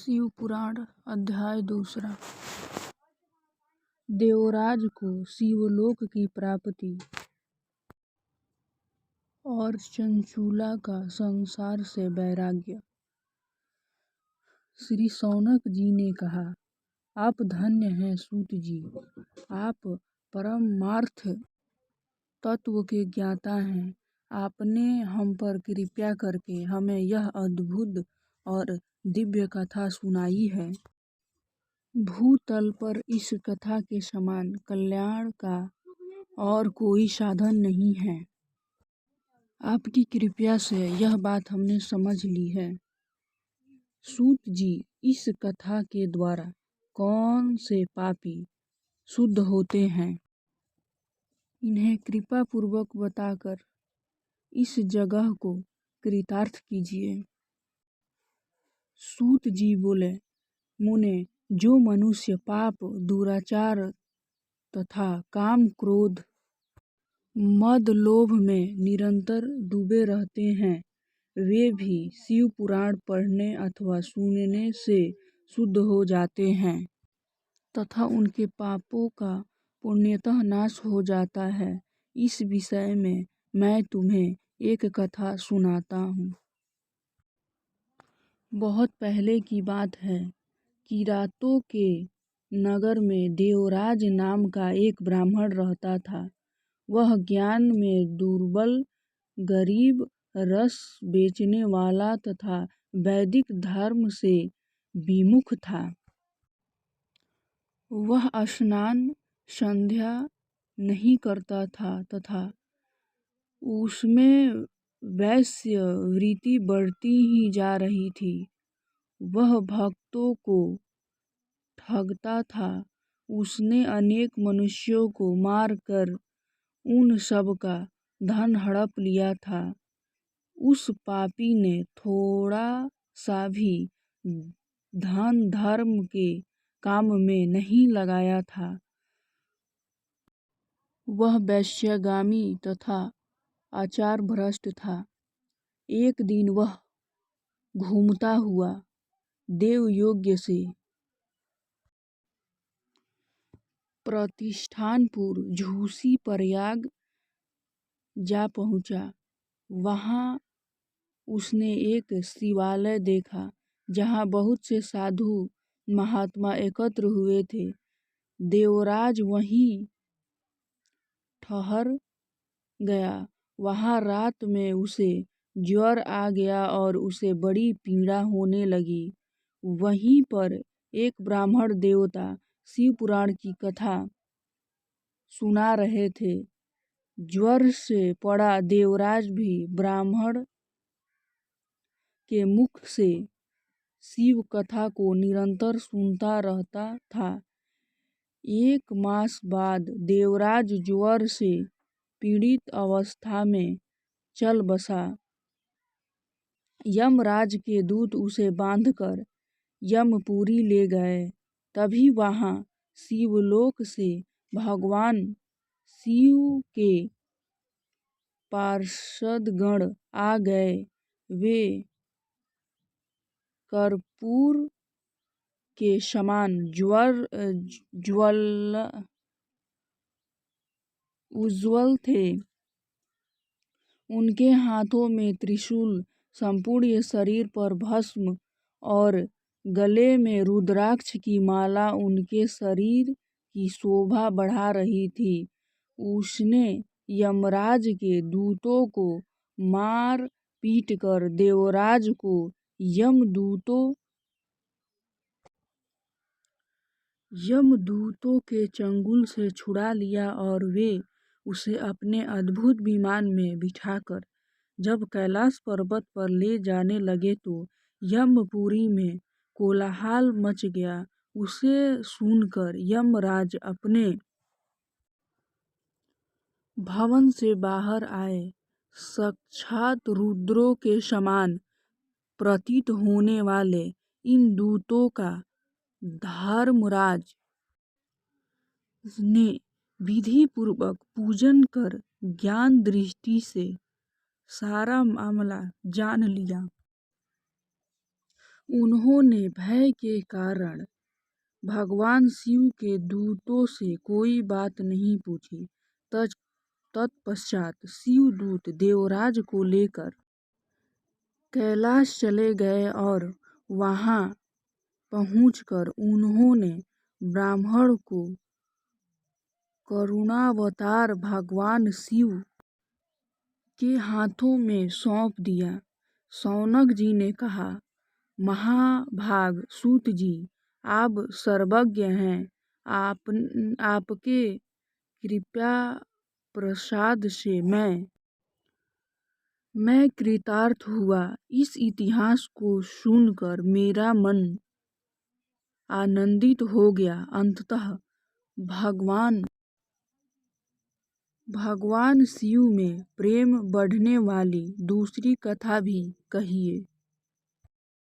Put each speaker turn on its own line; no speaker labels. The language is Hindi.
शिव पुराण अध्याय दूसरा। देवराज को शिवलोक की प्राप्ति और चंचूला का संसार से वैराग्य। श्री शौनक जी ने कहा, आप धन्य हैं सूत जी, आप परमार्थ तत्व के ज्ञाता हैं। आपने हम पर कृपा करके हमें यह अद्भुत और दिव्य कथा सुनाई है। भूतल पर इस कथा के समान कल्याण का और कोई साधन नहीं है। आपकी कृपा से यह बात हमने समझ ली है। सूत जी, इस कथा के द्वारा कौन से पापी शुद्ध होते हैं, इन्हें कृपा पूर्वक बताकर इस जगह को कृतार्थ कीजिए। सूत जी बोले, मुने, जो मनुष्य पाप, दुराचार तथा काम, क्रोध, मद, लोभ में निरंतर डूबे रहते हैं, वे भी शिव पुराण पढ़ने अथवा सुनने से शुद्ध हो जाते हैं तथा उनके पापों का पुण्यतः नाश हो जाता है। इस विषय में मैं तुम्हें एक कथा सुनाता हूँ। बहुत पहले की बात है। किरातों के नगर में देवराज नाम का एक ब्राह्मण रहता था। वह ज्ञान में दुर्बल, गरीब, रस बेचने वाला तथा वैदिक धर्म से विमुख था। वह स्नान संध्या नहीं करता था तथा उसमें वैश्य वृत्ति बढ़ती ही जा रही थी। वह भक्तों को ठगता था। उसने अनेक मनुष्यों को मारकर उन सब का धन हड़प लिया था। उस पापी ने थोड़ा सा भी धन धर्म के काम में नहीं लगाया था। वह वैश्यगामी तथा आचार भ्रष्ट था। एक दिन वह घूमता हुआ देवयज्ञ से प्रतिष्ठानपुर झूसी प्रयाग जा पहुंचा। वहां उसने एक शिवालय देखा जहां बहुत से साधु महात्मा एकत्र हुए थे। देवराज वहीं ठहर गया। वहां रात में उसे ज्वर आ गया और उसे बड़ी पीड़ा होने लगी। वहीं पर एक ब्राह्मण देवता शिव पुराण की कथा सुना रहे थे। ज्वर से पड़ा देवराज भी ब्राह्मण के मुख से शिव कथा को निरंतर सुनता रहता था। एक मास बाद देवराज ज्वर से पीड़ित अवस्था में चल बसा। यमराज के दूत उसे बांधकर यमपुरी ले गए। तभी वहां शिवलोक से भगवान शिव के पार्षदगण आ गए। वे कर्पूर के समान उज्ज्वल थे। उनके हाथों में त्रिशूल, संपूर्ण शरीर पर भस्म और गले में रुद्राक्ष की माला उनके शरीर की शोभा बढ़ा रही थी। उसने यमराज के दूतों को मार पीट कर देवराज को यमदूतों के चंगुल से छुड़ा लिया और वे उसे अपने अद्भुत विमान में बिठाकर जब कैलाश पर्वत पर ले जाने लगे तो यमपुरी में कोलाहल मच गया। उसे सुनकर यमराज अपने भवन से बाहर आए। साक्षात रुद्रों के समान प्रतीत होने वाले इन दूतों का धर्मराज ने विधि पूर्वक पूजन कर ज्ञान दृष्टि से सारा मामला जान लिया। उन्होंने भय के कारण भगवान शिव के दूतों से कोई बात नहीं पूछी। तत्पश्चात शिवदूत देवराज को लेकर कैलाश चले गए और वहां पहुंचकर उन्होंने ब्राह्मण को करुणावतार भगवान शिव के हाथों में सौंप दिया। शौनक जी ने कहा, महाभाग सूत जी, आप सर्वज्ञ हैं। आपके कृपा प्रसाद से मैं कृतार्थ हुआ। इस इतिहास को सुनकर मेरा मन आनंदित हो गया। अंततः भगवान शिव में प्रेम बढ़ने वाली दूसरी कथा भी कहिए।